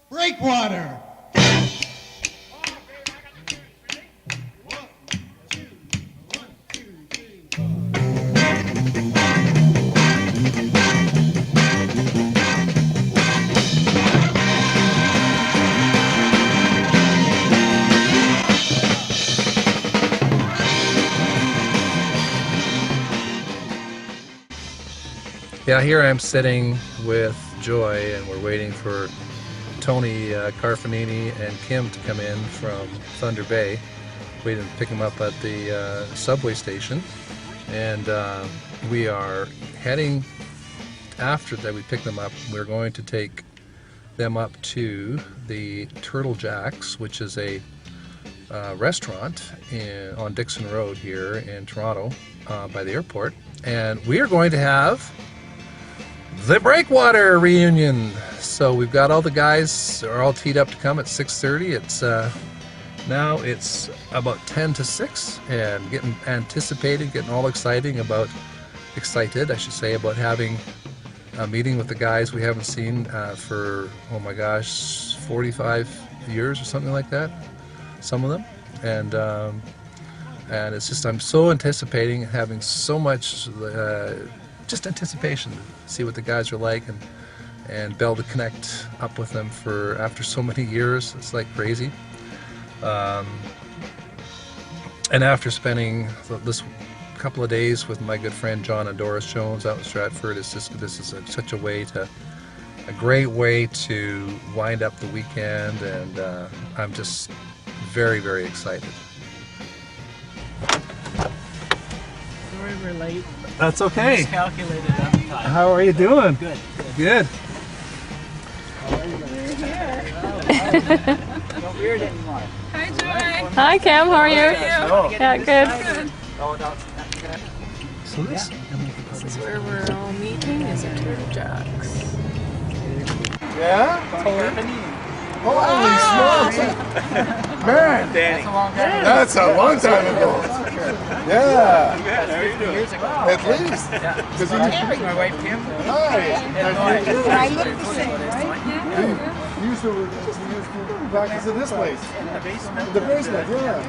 Breakwater. Yeah, here I'm sitting with Joy, and we're waiting for Tony Carfanini and Kim to come in from Thunder Bay. Waiting to pick them up at the subway station, and we are heading. After that, we pick them up. We're going to take them up to the Turtle Jacks, which is a restaurant on Dixon Road here in Toronto by the airport, and we are going to have the Breakwater reunion. So we've got all the guys are all teed up to come at 6:30. It's now it's about 10 to 6, and getting all excited about having a meeting with the guys we haven't seen for, oh my gosh, 45 years or something like that, some of them, and it's just, I'm so anticipating, having so much just anticipation to see what the guys are like, and be able to connect up with them after so many years. It's like crazy. And after spending this couple of days with my good friend John and Doris Jones out in Stratford, this is such a great way to wind up the weekend, and I'm just very, very excited. Sorry we're late. That's okay. Miscalculated at the time. How are you doing? Good. Good. Not weird anymore. Hi, Joy. Hi, Cam. How are you? Yeah, good. So this This is where we're all meeting. Is at Turtle Jacks. Yeah? Holy smokes! Man, That's a long time. that's a long time ago. Yeah, Years ago. at least. Because you My wife Kim. hi. Nice to meet you. I look the same, right? You used to practice in this place. In the basement. The basement, yeah.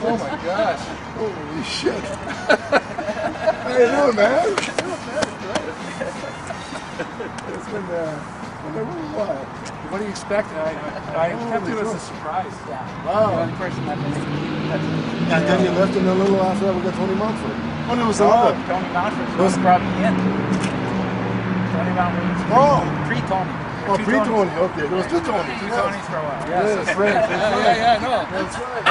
Oh my gosh. Holy shit. How you doing, man? It's been a while. What do you expect? I kept it as a surprise. Wow. One person I've been And then you left in a little after that we got Tony Mountford. Oh, no, it was another. Tony Mountford was brought me in. Tony Mountford was pre-Tony. Oh, pre-Tony. Okay, there was two Tonys. Two Tonys for a while. Yes, that's right. yeah, no. That's right.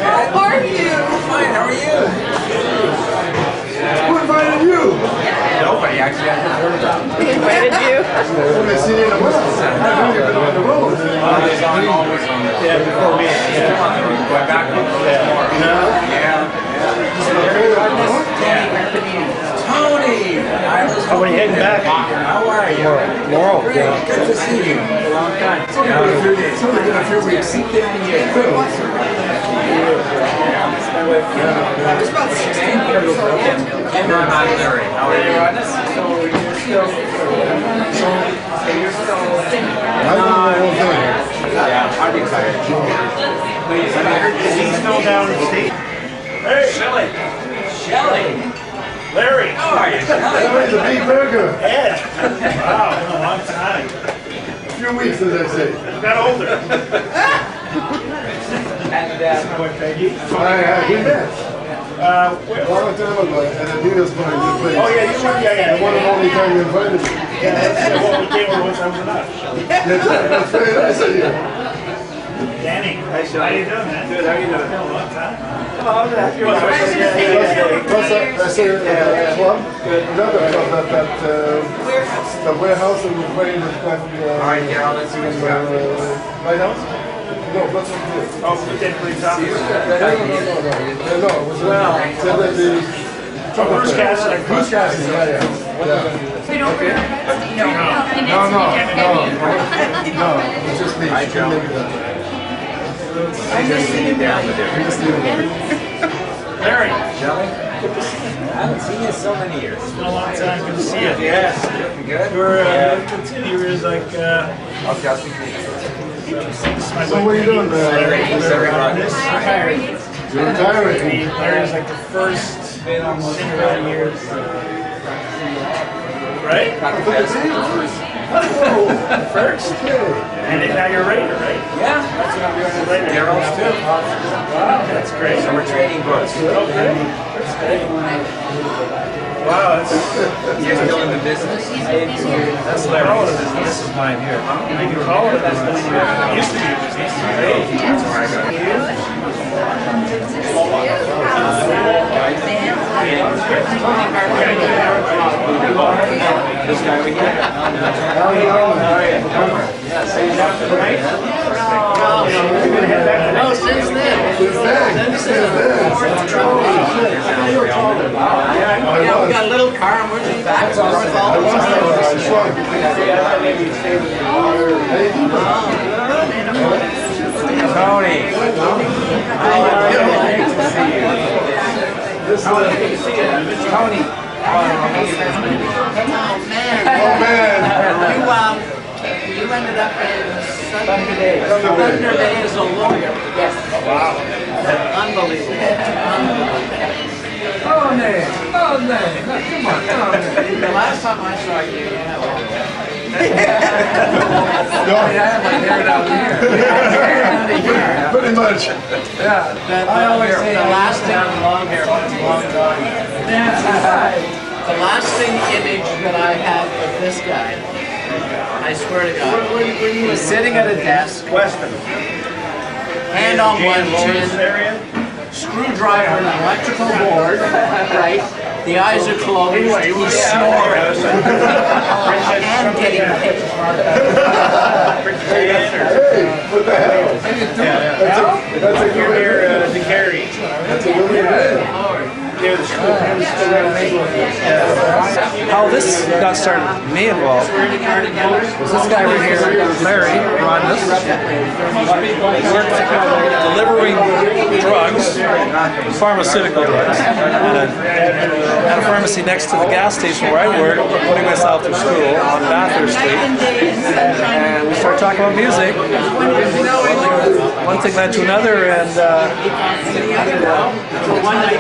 How are you? Fine, how are you? Who invited you? Nobody, actually. I just heard about it. He invited you. When I see you in the West. I know you've been on the road. He's on always on the before me. Going back more. Tony! How are you heading back? How are you? Tomorrow. Great, good to see you. A long time. It's only been a few weeks. It's about 16 years. And I'm Larry. How are you? So you're still... Yeah, I'm excited. Is he still down in the state? Hey! Shelley! Larry! How are you, Shelley? Larry's a big burger. Ed! Wow, been a long time. A few weeks, as I say. Got older. And What, Peggy? We met. Where? A long time ago at a Dina's party. Oh, yeah, you were, yeah. The one and only time you invited me. Yeah, that's what we came over once I was enough. That's very nice of you. Danny, how you doing, man? Good, how you doing? A long time. Plus, I say club. Another club that the warehouse and the way was back in all right, Carol, let's see what you got. White House? No, what's up here? Oh, we didn't really talk about it. No, it was Bruce Cassidy. Bruce Cassidy, yeah. We don't remember. No, it's just me. Hi, Joe. I just see you down with it. Larry, Jelly? I haven't seen you in so many years. It's been a long time. Good to see you. Yes. Looking good? You were like, Okay, I'll speak to you. So what are you doing, man? Larry Rogers. You're retiring. Larry was like the first singer of years. Right? First? And now you're Raider, right? Yeah, that's what I'm doing with Daryl's too. Wow, that's great. So we're trading books. Okay. That's great. Wow, that's... You guys still in the business? That's Larry's. This is mine here. You can call it that's the used to be a business. That's where I got it. This guy over here. No, since then. Yeah, we got a little car and we're just back and forth all the Tony. Tony. Oh man. You ended up in Thunder Bay as a lawyer. Yes. Wow. Unbelievable. Oh, name. Come on. The last time I saw you, you had all Pretty much. I always say the lasting long hair, long time. The lasting image that I have of this guy, I swear to God, he was sitting at a desk, Weston. hand on one Lawrence chin, area? screwdriver, an electrical board, right? The eyes are closed, he's snoring, and getting paid. Hey, what the hell? That's a You're good here to carry. That's a good name. How this got started, me involved, was this guy right here, Larry, run this. He worked delivering drugs, pharmaceutical drugs, at a pharmacy next to the gas station where I worked, putting myself through school on Bathurst Street. And we started talking about music. One thing led to another, and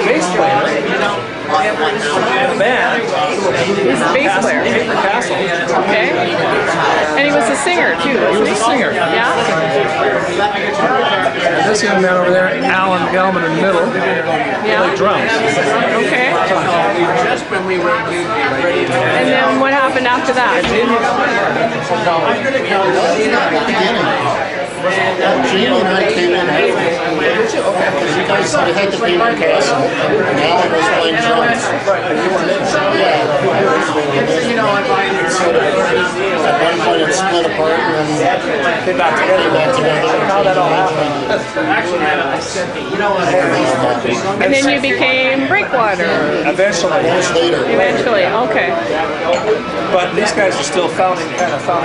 bass player in a band. He's a bass player. Paper Castle. Okay. And he was a singer too, He was wasn't a singer. Yeah. And this young man over there, Alan Gelman in the middle, Yeah. played drums. Okay. Just when we were ready to And then what happened after that? Gene and I came in halfway. Because you guys I had the paper castle, and Alan was playing drums. you know, I find it So at one point it split apart, and then came back together. How that all happened. actually I said, you know what? And then you became Breakwater. Eventually. Years later. Eventually. Okay. But these guys are still founding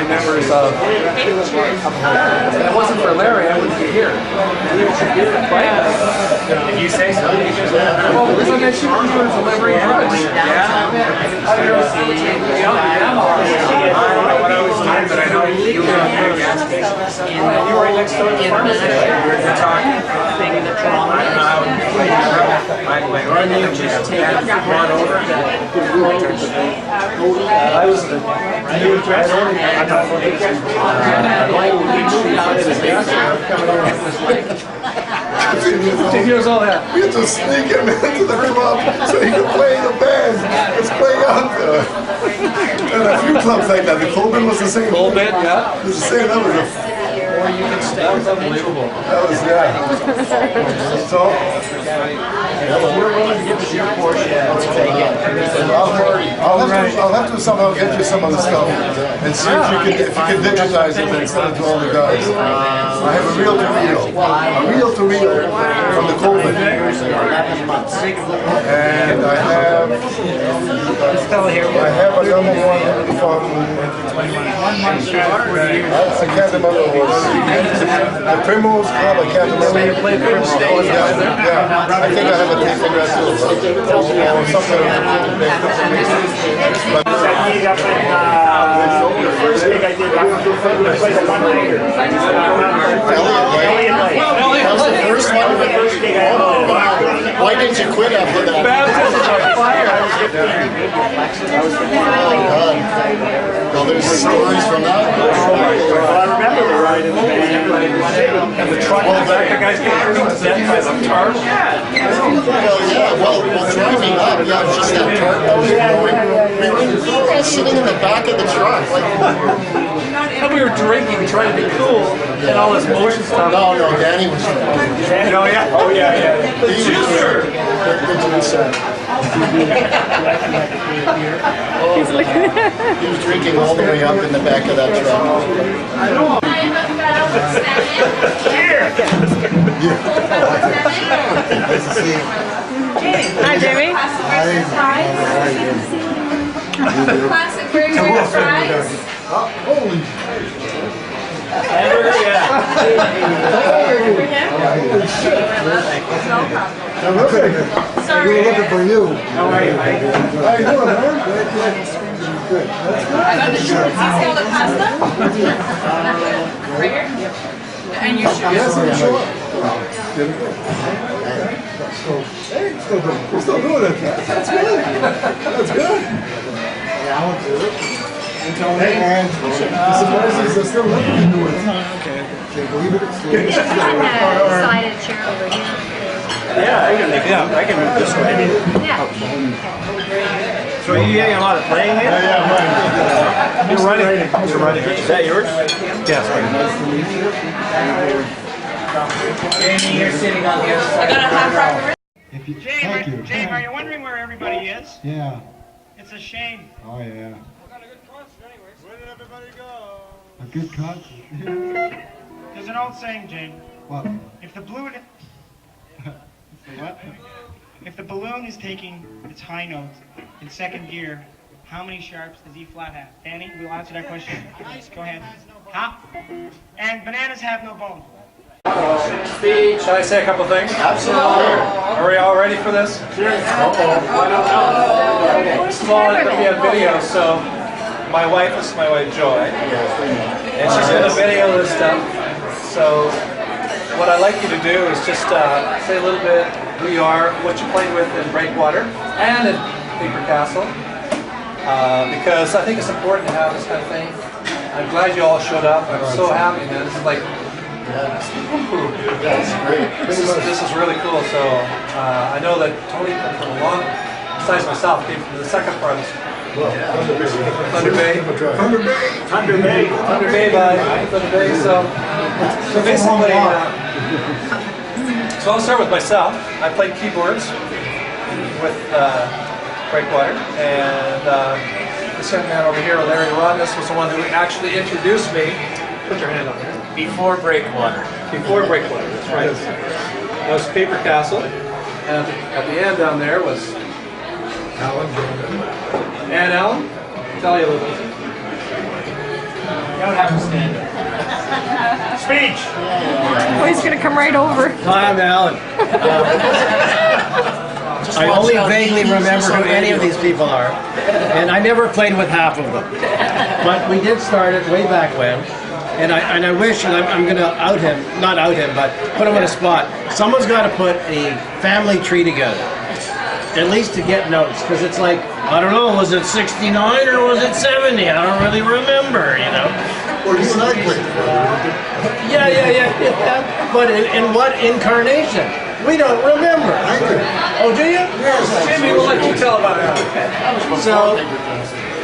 members of. If it wasn't for Larry, I wouldn't be here. Did you say so? Well, because I mentioned you were delivering drugs. I don't know what I was doing, but I know you were at a gas station. You were right next door to the pharmacy. We're talking. I don't know how my organ just brought over. I was the new dress. I'm not looking. 15 years old, yeah. We had to sneak him into the club so he could play in the band. Let's play out there. And a few clubs like that. The Colbin was the same. Colbin, yeah. It was the same. That was a That was unbelievable. That was, yeah. So, We're willing to give us your portion. Let's take it. I'll have to somehow get you some of the stuff and see if you can digitize it instead of to all the guys. I have a reel-to-reel from the Colbin. And I have Still here. I have a number one in the farm. I can't remember what it was. The Primrose Club, I can't remember. You played Primrose? Yeah, I think I have a tape of that too. Or something of the but The first gig I did, I played a one-nighter. Elliot Lake. That was the first one? The first gig I ever did. Why didn't you quit after that? I was 15. Oh, God. Well, there's stories from that. Well, I remember the ride in the van. And the truck, the guys get hurt on set by the tarp. Well, yeah, well, driving up, yeah, just that tarp that was going. We were sitting in the back of the truck, like... And we were drinking, trying to be cool, and all this motion stuff. No, Danny was... Oh, yeah? Oh, yeah. The juicer! He was drinking all the way up in the back of that truck. Nice to see you. Hi, Jamie. Classic burger fries. Holy Hamburger, yeah. Sorry. We were looking for you. How are you, Mike? How you doing, man? Good. That's good. I got the short pizza on the pasta. Right here? And your shoes. Yes, I'm sure. Hey, still doing it. We're still doing it. That's good. That's good. Yeah, I want to do it. Hey, man. The surprises are still looking to do it. Okay. Can't believe it. Decided chair over here. Yeah, I can move this way. Yeah. So are you getting a lot of playing here? Yeah, right. You're running. Is that yours? Yes. Jamie, you're sitting on the other side. I got a hot rock. Thank you. Jane, are you wondering where everybody is? Yeah. It's a shame. Oh, yeah. Where did everybody go? A good concert. There's an old saying, Jane. What? If the balloon... What? If the balloon is taking its high notes in second gear, how many sharps does E flat have? Danny, we'll answer that question. Go ahead. Huh? And bananas have no bone. Speed. Shall I say a couple things? Absolutely. Are we all ready for this? First of all, it's going to be a video, so this is my wife Joy, and she's going to video this stuff. So what I'd like you to do is just say a little bit who you are, what you played with in Breakwater and in Paper Castle, because I think it's important to have this kind of thing. I'm glad you all showed up. I'm so happy, man. This is like, That's great. this is really cool. So I know that Tony came from a long, besides myself, came from the second part of this. Thunder Bay. Thunder Bay. Thunder Bay by Thunder Bay. So basically, so I'll start with myself. I played keyboards with Breakwater, and this young man over here, Larry Rodness, was the one who actually introduced me. Put your hand up there. Before Breakwater. Before Breakwater, that's right. That was Paper Castle, and at the end down there was Alan. And Alan, tell you a little bit. You don't have to stand up. Speech. Oh, he's gonna come right over. Hi, I'm Alan. I only vaguely remember who any of these people are, and I never played with half of them. But we did start it way back when, and I wish, and I'm going to out him, not out him, but put him on a spot. Someone's got to put a family tree together, at least to get notes, because it's like, I don't know, was it 69 or was it 70? I don't really remember, you know. Well, you and I played. Yeah. But in what incarnation? We don't remember. Oh, do you? Yes. Jimmy, we'll let you tell about it. So,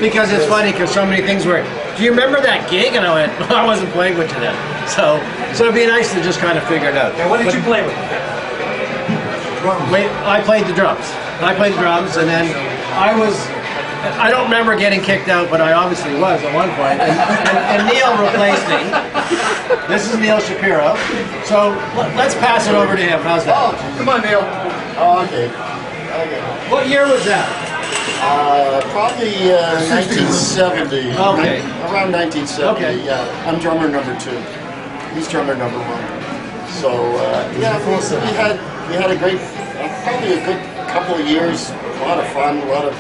because it's funny, because so many things were, do you remember that gig? And I went, well, I wasn't playing with you then. So it'd be nice to just kind of figure it out. And what did you play with? I played the drums. And then I don't remember getting kicked out, but I obviously was at one point. And Neil replaced me. This is Neil Shapiro. So let's pass it over to him. How's that? Oh, come on, Neil. Oh, okay. What year was that? Probably 1970. Okay. Around 1970. Okay. Yeah, I'm drummer number 2. He's drummer number 1. So yeah, we had a great, probably a good couple of years. A lot of fun, a lot of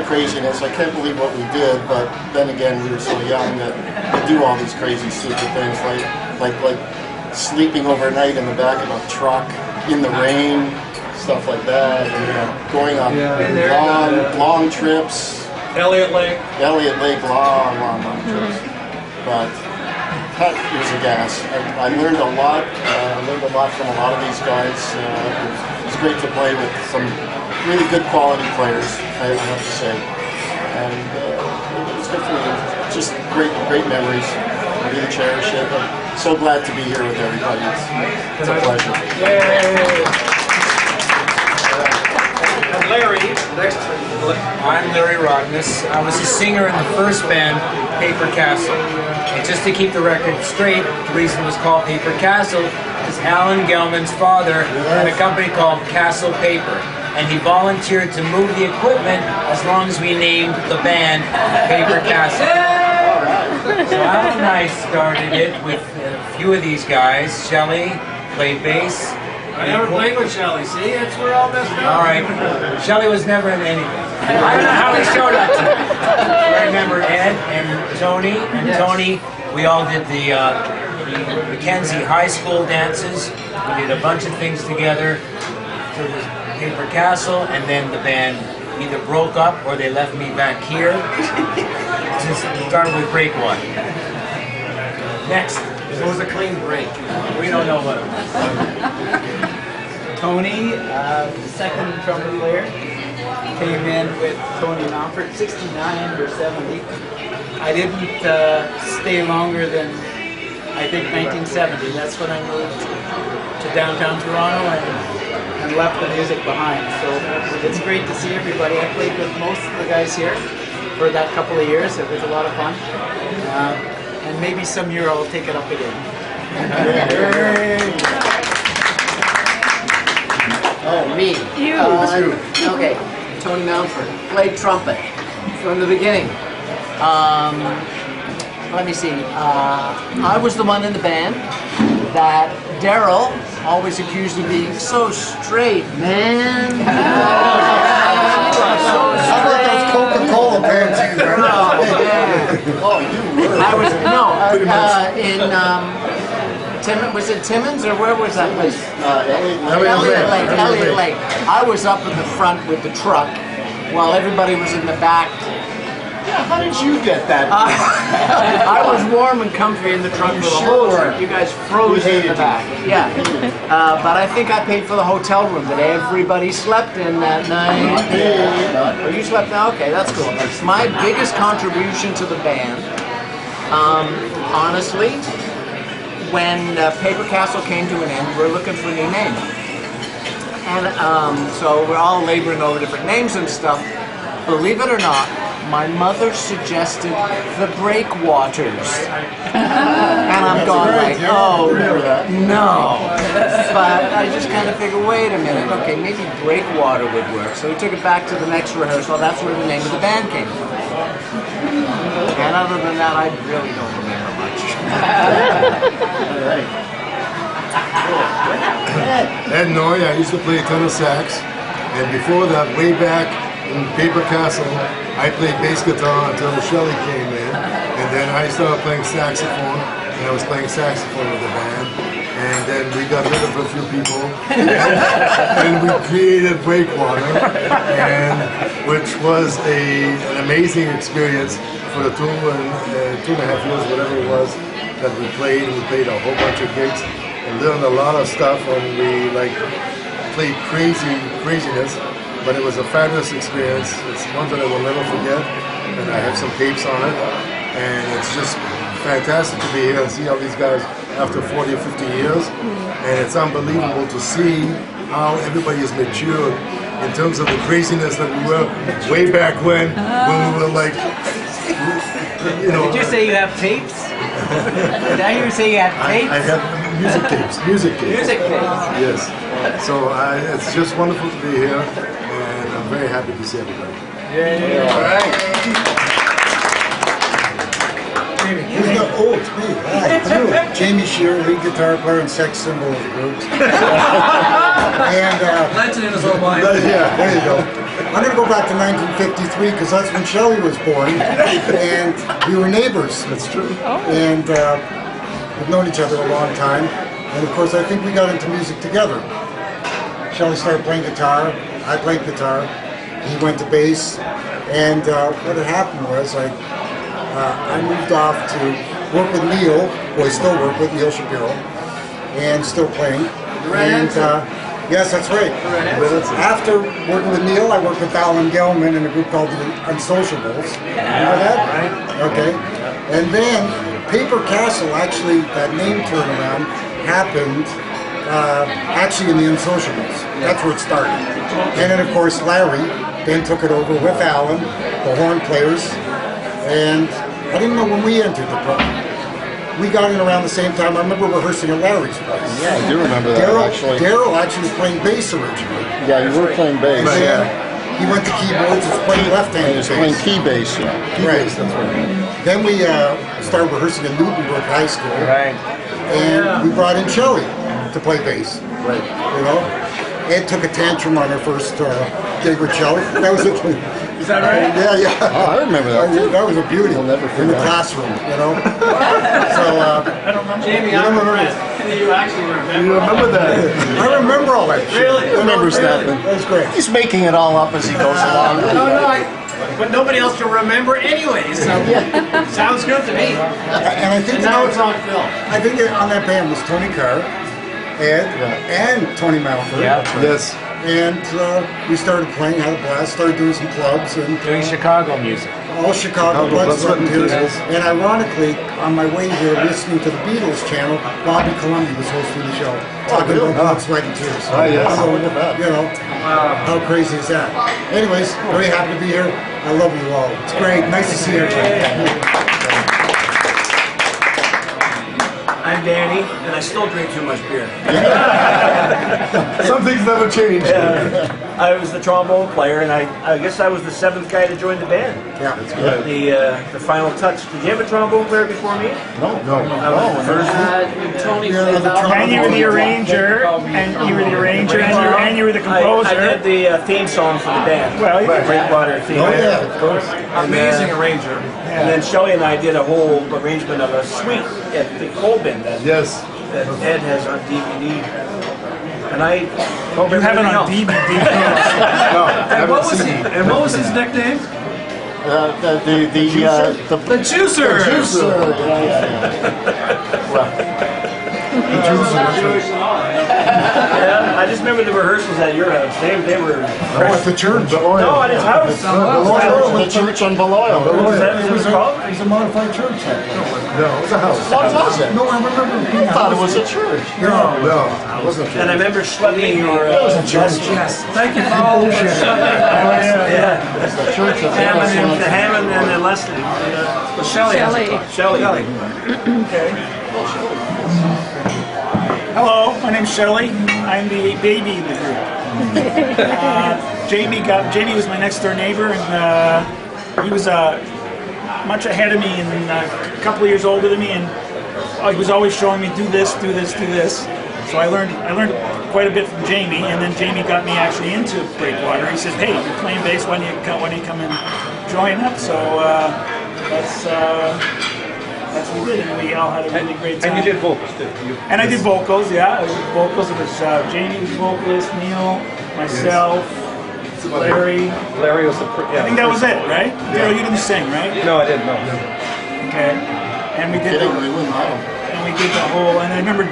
craziness. I can't believe what we did, but then again, we were so young that we do all these crazy, stupid things, like sleeping overnight in the back of a truck in the rain. Stuff like that, and, going on long trips. Elliott Lake, long trips. But that was a gas. I learned a lot. I learned a lot from a lot of these guys. It was great to play with some really good quality players, I have to say. And it was good for me. Just great memories. I really cherish it. I'm so glad to be here with everybody. It's a pleasure. Yay! Larry, next. I'm Larry Rogness. I was a singer in the first band, Paper Castle. And just to keep the record straight, the reason it was called Paper Castle is Alan Gelman's father had a company called Castle Paper. And he volunteered to move the equipment as long as we named the band Paper Castle. So Alan and I started it with a few of these guys. Shelley played bass. I never played with Shelley, see? That's where all messed up. All right. Shelley was never in anything. I don't know how he showed up to it. I remember Ed and Tony. And Tony, we all did the Mackenzie High School dances. We did a bunch of things together for the Paper Castle, and then the band either broke up or they left me back here to start with Breakwater. Next. So it was a clean break. We don't know what it was. Tony, the second trumpet player, came in with Tony Mumford, 69 or 70. I didn't stay longer than, I think, 1970. That's when I moved to downtown Toronto and left the music behind. So it's great to see everybody. I played with most of the guys here for that couple of years. It was a lot of fun. And maybe some year I'll take it up again. Oh, me. You. Okay, Tony Mountford. Played trumpet from the beginning. Let me see. I was the one in the band that Daryl always accused of being so straight, man. How about those Coca-Cola pants you wear? Oh, you were. I was was it Timmins or where was that place? Elliott Lake. I was up in the front with the truck while everybody was in the back. Yeah, how did you get that? I was warm and comfy in the trunk for the whole trip. You guys froze in the back. Yeah. But I think I paid for the hotel room that everybody slept in that night. Oh, you slept now? Okay, that's cool. My biggest contribution to the band, honestly, when Paper Castle came to an end, we were looking for a new name. And so we're all laboring over different names and stuff. Believe it or not, my mother suggested the Breakwaters. And I'm going like, oh, no. But I just kind of figured, wait a minute, okay, maybe Breakwater would work. So we took it back to the next rehearsal. That's where the name of the band came from. And other than that, I really don't remember much. Ed Noy, I used to play tenor sax, and before that, way back in Paper Castle, I played bass guitar until Shelley came in, and then I started playing saxophone, and I was playing saxophone with the band, and then we got rid of a few people, and we created Breakwater, which was an amazing experience for the 2.5 years, whatever it was, that we played. We played a whole bunch of gigs and learned a lot of stuff, and we played craziness. But it was a fabulous experience. It's one that I will never forget, and I have some tapes on it. And it's just fantastic to be here and see all these guys after 40 or 50 years. And it's unbelievable to see how everybody has matured in terms of the craziness that we were way back when we were like, you know. Did you say you have tapes? Did I hear you say you have tapes? I have music tapes. Music tapes. Yes. So it's just wonderful to be here, and I'm very happy to see everybody. Who's the, oh, it's me. It's you. Jamie Shearer, lead guitar player and sex symbol of the group. And, Legend in his own mind. yeah, there you go. I'm going to go back to 1953 because that's when Shelley was born. And we were neighbors. That's true. And we've known each other a long time. And of course, I think we got into music together. Shelley started playing guitar. I played guitar. He went to bass. And what had happened was I moved off to work with Neil, who I still work with, Neil Shapiro, and still playing. And yes, that's right. After working with Neil, I worked with Alan Gelman in a group called the Unsociables. Remember that? Okay. And then Paper Castle, actually, that name turnaround happened actually in the Unsociables. That's where it started. And then, of course, Larry then took it over with Alan, the horn players. And I didn't know when we entered the program. We got in around the same time. I remember rehearsing at Larry's place. Yeah, I do remember that actually. Daryl actually was playing bass originally. Yeah, you were playing bass. Yeah. He went to keyboards, was playing left-handed bass. He was playing key bass, yeah. Key bass, that's right. Then we started rehearsing at Newtonburg High School. Right. And we brought in Shelley to play bass. Right. You know? Ed took a tantrum on her first gig with Shelley. That was it. Is that right? Yeah. Oh, I remember that. That was a beauty We'll never in the forget. classroom, you know? So, I don't remember. Jamie, I'm impressed that you actually remember. you remember that? I remember all that shit. Really? I remember that. That was great. He's making it all up as he goes along. But nobody else can remember anyway, so sounds good to me. And I think And now it's on film. I think that on that band was Tony Carr, Ed, and Tony Malford. Yeah. Yes. And we started playing, had a blast, started doing some clubs and Doing Chicago music. all Chicago blood, sweat, and tears. And ironically, on my way here, listening to the Beatles channel, Bobby Columbia was hosting the show, talking about blood, sweat, and tears. Oh, yes. So, you know, how crazy is that? Anyways, very happy to be here. I love you all. It's great. Nice to see everybody. I'm Danny, and I still drink too much beer. Some things never change. I was the trombone player, and I guess I was the seventh guy to join the band. Yeah, that's good. The final touch. Did you have a trombone player before me? No. I was the first. Tony Yeah, played the that. And you were the arranger, and you were the arranger, and you were the composer. I did the theme song for the band. Well, you the did. Breakwater theme. Oh, yeah, of course. Amazing arranger. And then Shelley and I did a whole arrangement of a suite at the Colbin that Ed has on DVD. And I told You have it on everybody else. DVD. And what was he? And what was his nickname? The Juicer. Yeah, I just remember the rehearsals at your house. They were. Oh, at the church. No, at his house. The church on Beloyal. Is that what it was called? It was a modified church. No, it was a house. What was it? No, I remember it being I thought it was a church. No, it wasn't a church. And I remember schlepping your. It was a church. Yes. Thank you for all the shit. Yeah. It's the church of The Hammond and then Leslie. Shelley. Shelley. Hello, my name's Shelley. I'm the baby in the group. Jamie was my next door neighbor, and he was much ahead of me and a couple of years older than me, and he was always showing me do this. So I learned quite a bit from Jamie, and then Jamie got me actually into Breakwater. He said, "Hey, you're playing bass. Why don't you come and join up?" So that's what we did, and we all had a really great time. And you did vocals too. And I did vocals, yeah. I did vocals. It was Jamie was vocalist, Neil, myself, Larry. Larry was the. I think that was it, right? Daryl, you didn't sing, right? No, I didn't know. Okay. And we did the, We wouldn't know. and we did the whole. And I remember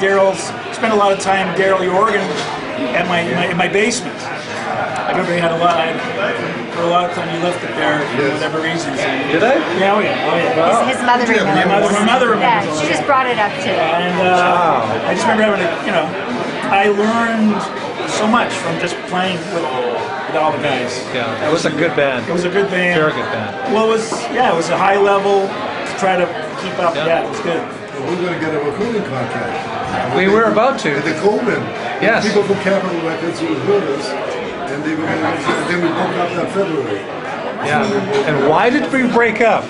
spent a lot of time, Daryl Jorgen, at in my basement. I remember he had for a lot of time he left it there for whatever reason. So, Did I? yeah, oh yeah. His mother remembers. My mother remembers. Yeah, she just brought it up today. And I just remember having I learned so much from just playing with all the guys. Yeah, it was a good band. It was a good band. Very good band. Well, it was a high level to try to keep up. Yeah, it was good. We're going to get a recording contract. We were about to. At the Coleman. Yes. People from Capitol Records who was with us, and they were going to, and then we broke up that February. Yeah. And why did we break up?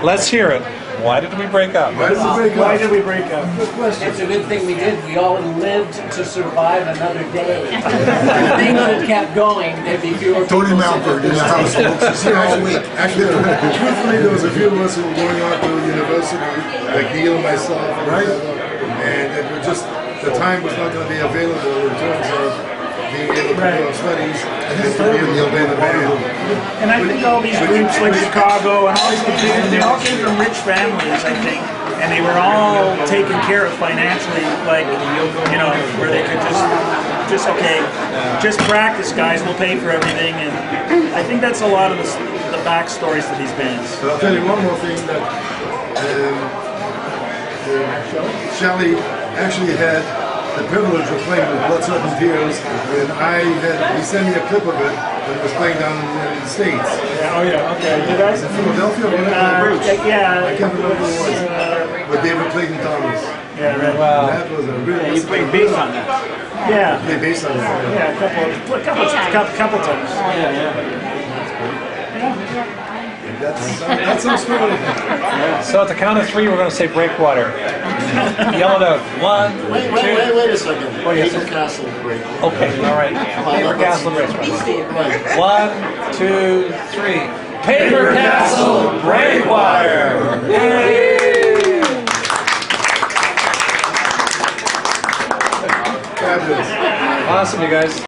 Let's hear it. Why did we break up? Why did we break up? Good question. It's a good thing we did. We all lived to survive another day. If things had kept going, there'd be fewer Tony people Malford in the house, folks. He's here all week. Actually, truthfully, there was a few of us who were going on to university, like Neil and myself, right? And it was just, the time was not going to be available in terms of being able to do our studies and to be able to play the band. And I think all these groups like Chicago and all these groups, they all came from rich families, I think. And they were all taken care of financially, like, you know, where they could just practice, guys, we'll pay for everything. And I think that's a lot of the backstories to these bands. But I'll tell you one more thing, that Shelley actually had the privilege of playing with Blood, Sweat and Tears, and he sent me a clip of it when it was playing down in the States. Yeah, oh yeah, okay. Did I? In Philadelphia or whatever? Yeah. I can't remember what it was. With David Clayton Thomas. Yeah, right. Wow. That was a really... You played bass on that? Yeah. Played bass on that. Yeah, a couple times. Yeah. That's so strong. So at the count of 3, we're going to say Breakwater. Yell it out. 1, Wait a second. Oh, yes. Paper Castle Breakwater. Okay, all right. Paper Castle Breakwater. 1, 2, 3. Paper Castle Breakwater. Yay! Fabulous. Awesome, you guys.